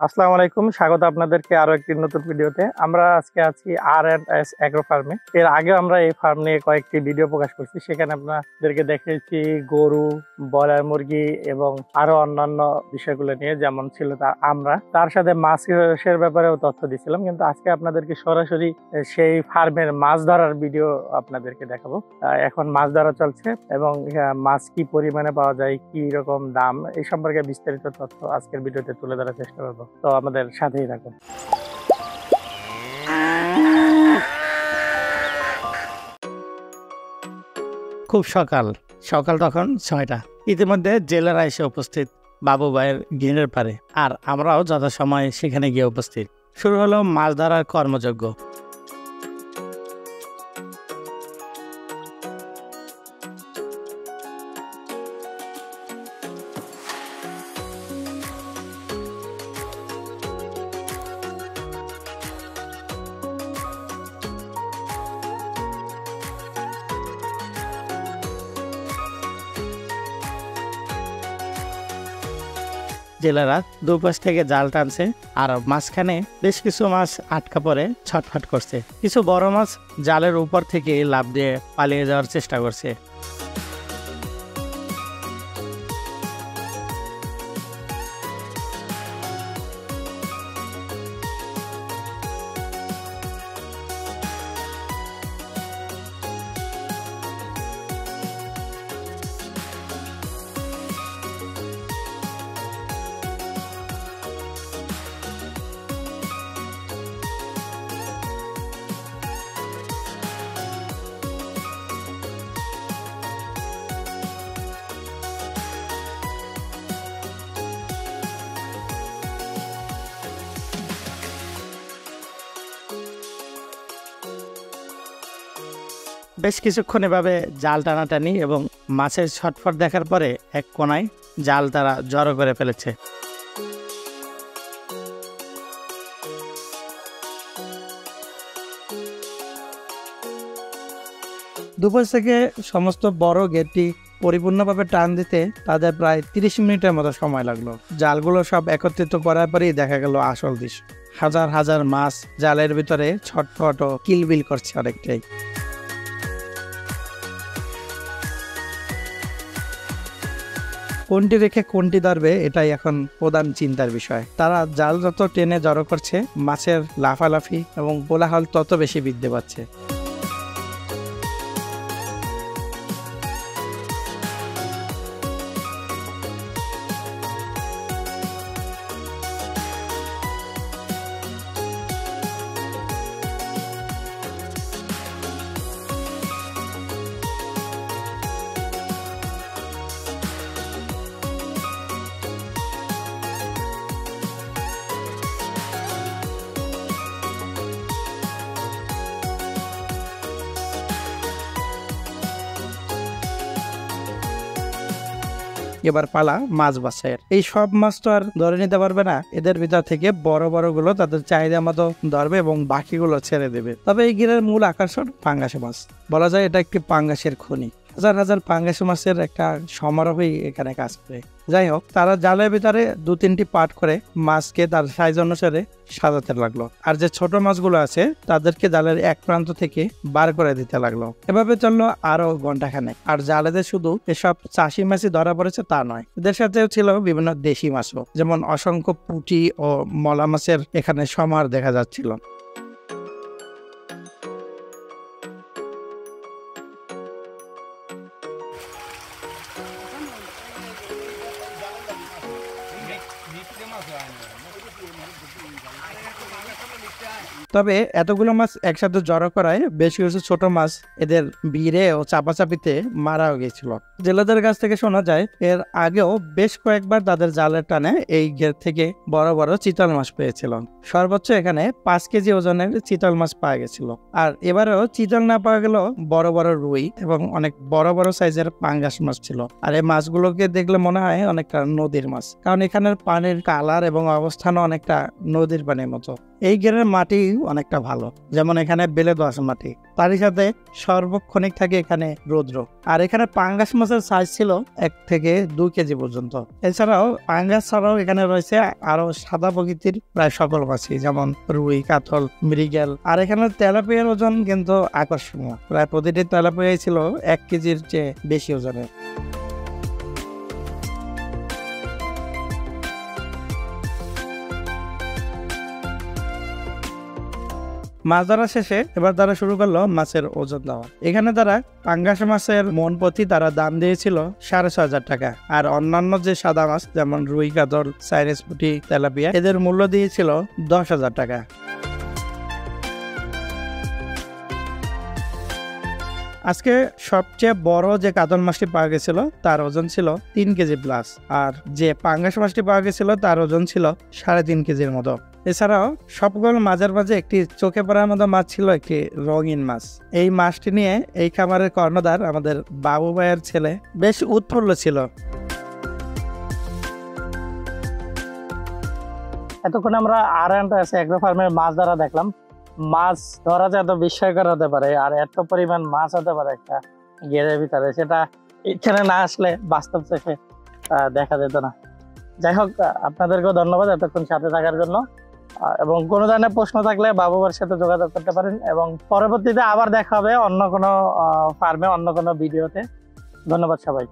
আসসালামু আলাইকুম, স্বাগত আপনাদেরকে আরো একটি নতুন ভিডিওতে। আমরা আজকে আছি R&S অ্যাগ্রো ফার্মে। এর আগে আমরা এই ফার্ম নিয়ে কয়েকটি ভিডিও প্রকাশ করছি, সেখানে আপনাদেরকে দেখেছি গরু, ব্রয়লার মুরগি এবং আরো অন্যান্য বিষয়গুলো নিয়ে, যেমন ছিল তার সাথে মাছের ব্যাপারেও তথ্য দিছিলাম। কিন্তু আজকে আপনাদেরকে সরাসরি সেই ফার্মের মাছ ধরার ভিডিও আপনাদেরকে দেখাবো। এখন মাছ ধরা চলছে এবং মাছ কি পরিমাণে পাওয়া যায়, কি রকম দাম, এই সম্পর্কে বিস্তারিত তথ্য আজকের ভিডিওতে তুলে ধরার চেষ্টা করবো। তো আমাদের সাথেই থাকুন। খুব সকাল তখন 6টা। ইতিমধ্যে জেলেরা এসে উপস্থিত বাবু ভাইয়ের গ্রিনের পারে, আর আমরাও যথাসময়ে সেখানে গিয়ে উপস্থিত। শুরু হলো মাছ ধরার কর্মযজ্ঞ। জেলেরা দুপাশ থেকে জাল টানছে, আর মাঝখানে বেশ কিছু মাছ আটকা পড়ে ছটফট করছে। কিছু বড় মাছ জালের উপর থেকে লাফ দিয়ে পালিয়ে যাওয়ার চেষ্টা করছে। বেশ কিছুক্ষণ এভাবে জাল টানাটানি এবং মাছের ছটফট দেখার পরে এক কোনায় জাল তারা জড়ো করে ফেলেছে। দুপুর থেকে সমস্ত বড় গেটটি পরিপূর্ণভাবে টান দিতে তাদের প্রায় 30 মিনিটের মতো সময় লাগলো। জালগুলো সব একত্রিত করার পরেই দেখা গেল আসল দৃশ্য। হাজার হাজার মাছ জালের ভিতরে ছটফট ও কিলবিল করছে অনেকটাই। কোনটি রেখে কোনটি ধরবে, এটাই এখন প্রধান চিন্তার বিষয়। তারা জাল যত টেনে জড়ো করছে, মাছের লাফালাফি এবং কোলাহল তত বেশি বৃদ্ধি পাচ্ছে। এবার পালা মাছ বাছাইয়ের। এই সব মাছ তো আর ধরে নিতে পারবে না, এদের ভিতর থেকে বড় বড় গুলো তাদের চাহিদা মতো ধরবে এবং বাকিগুলো ছেড়ে দেবে। তবে এই গিরের মূল আকর্ষণ পাঙ্গাস মাছ। বলা যায় এটা একটি পাঙ্গাসের খনি। হাজার হাজার পাঙ্গাস মাছের একটা সমারোহই এখানে কাজ করে। যাই হোক, তারা জালের ভিতরে 2-3টি পার্ট করে মাছকে তার সাইজ অনুসারে সাজাতে লাগলো, আর যে ছোট মাছগুলো আছে তাদেরকে জালের এক প্রান্ত থেকে বার করে দিতে লাগলো। এভাবে চললো আরো ঘন্টাখানেক। আর জালেতে শুধু এসব চাষি মাছই ধরা পড়েছে তা নয়, এদের সাথেও ছিল বিভিন্ন দেশি মাছও, যেমন অসংখ্য পুঁটি ও মলা মাছের এখানে সমাহার দেখা যাচ্ছিল। তবে এতগুলো মাছ একসাথে জড়ো করায় বেশ কিছু ছোট মাছ এদের ভিড়ে ও চাপাচাপিতে মারাও গেছিল। জেলেদের কাছ থেকে শোনা যায় এর আগেও বেশ কয়েকবার তাদের জালের টানে এই ঘের থেকে বড় বড় চিতল মাছ পেয়েছিল। সর্বোচ্চ এখানে 5 কেজি ওজনের চিতল মাছ পাওয়া গেছিল। আর এবারেও চিতল না পাওয়া গেল বড় বড় রুই এবং অনেক বড় বড় সাইজের পাঙ্গাস মাছ ছিল। আর এই মাছগুলোকে দেখলে মনে হয় অনেকটা নদীর মাছ, কারণ এখানের পানির কালার এবং এবং অবস্থানও অনেকটা নদীর পানির মতো। এই গেরের মাটি অনেকটা ভালো, যেমন এখানে বেলে দোআঁশ মাটি, তারই সাথে সর্বক্ষণিক থাকে এখানে রৌদ্র। আর এখানে পাঙ্গাস মাছের সাইজ ছিল 1 থেকে 2 কেজি পর্যন্ত। এছাড়াও পাঙ্গাস ছাড়াও এখানে রয়েছে আরো সাদা প্রকৃতির প্রায় সকল মাছই, যেমন রুই, কাতল, মৃগেল। আর এখানে তেলাপিয়ার ওজন কিন্তু আকর্ষণীয়, প্রায় প্রতিটি তেলাপিয়াই ছিল 1 কেজির চেয়ে বেশি ওজনের। মাছ ধরা শেষে এবার তারা শুরু করলো মাছের ওজন দেওয়া। এখানে তারা পাঙ্গাস মাছের মন প্রতি তারা দাম দিয়েছিল 6,500 টাকা। আর অন্যান্য যে সাদা মাছ যেমন রুই, কাতল, সাইরেস পুঁটি, তেলাপিয়া, এদের মূল্য দিয়েছিল 10,000 টাকা। আজকে সবচেয়ে বড় যে কাতল মাছটি পাওয়া গেছিল তার ওজন ছিল 3 কেজি প্লাস, আর যে পাঙ্গাস মাছটি পাওয়া গেছিল তার ওজন ছিল 3.5 কেজির মতো। এছাড়াও সবগুলো মাছের মাঝে একটি চোখে পড়ার মতো মাছ ছিল, একটি রঙিন মাছ। এই মাছটি নিয়ে এই খামারের কর্ণধার আমাদের বাবু ভাইয়ের ছেলে বেশ উৎফুল্ল ছিল। এতক্ষণ আমরা R&S এগ্রো ফার্মের মাছ ধরা দেখলাম। মাছ ধরা যে এত বিস্ময়কর হতে পারে আর এত পরিমাণ মাছ হতে পারে একটা ঘেরের ভিতরে, সেটা এখানে না আসলে বাস্তব চোখে দেখা যেত না। যাই হোক, আপনাদেরকেও ধন্যবাদ এতক্ষণ সাথে থাকার জন্য। এবং কোনো ধরনের প্রশ্ন থাকলে বাবুবার সাথে যোগাযোগ করতে পারেন, এবং পরবর্তীতে আবার দেখা হবে অন্য কোনো ফার্মে, অন্য কোনো ভিডিওতে। ধন্যবাদ সবাই।